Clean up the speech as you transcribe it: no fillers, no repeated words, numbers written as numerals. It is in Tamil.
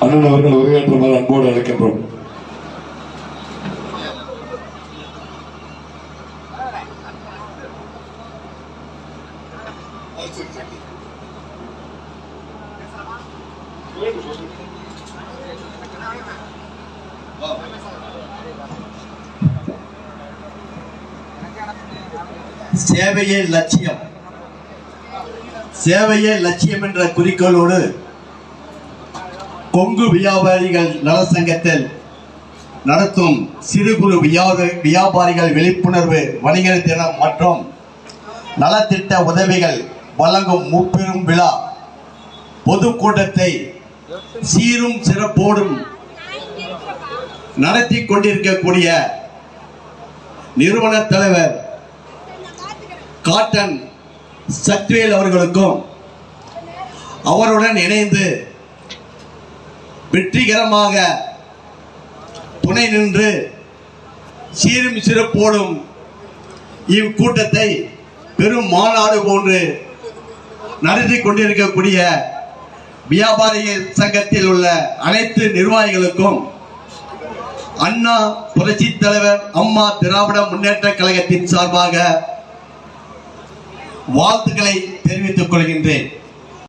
அண்ணன் அவர்கள் உரையாற்றுமாறு அன்போடு அழைக்கின்றோம். சேவையே லட்சியம், சேவையே லட்சியம் என்ற குறிக்கோளோடு கொங்கு வியாபாரிகள் நலசங்கத்தில் நடத்தும் சிறு குறு வியாபாரிகள் விழிப்புணர்வு வணிகர் தினம் மற்றும் நலத்திட்ட உதவிகள் வழங்கும் முப்பெரும் விழா பொதுக்கூட்டத்தை சீரும் சிறப்போடும் நடத்தி கொண்டிருக்கக்கூடிய நிறுவன தலைவர் காட்டன் சக்திவேல் அவர்களுக்கும் அவருடன் இணைந்து வெற்றிகரமாக துணை நின்று சீரும் சிறப்போடும் இக்கூட்டத்தை பெரும் மாநாடு போன்று நடத்தி கொண்டிருக்கக்கூடிய வியாபாரிகள் சங்கத்தில் உள்ள அனைத்து நிர்வாகிகளுக்கும் அண்ணா புரட்சி தலைவர் அம்மா திராவிட முன்னேற்ற கழகத்தின் சார்பாக வாழ்த்துக்களை தெரிவித்துக் கொள்கின்றேன்.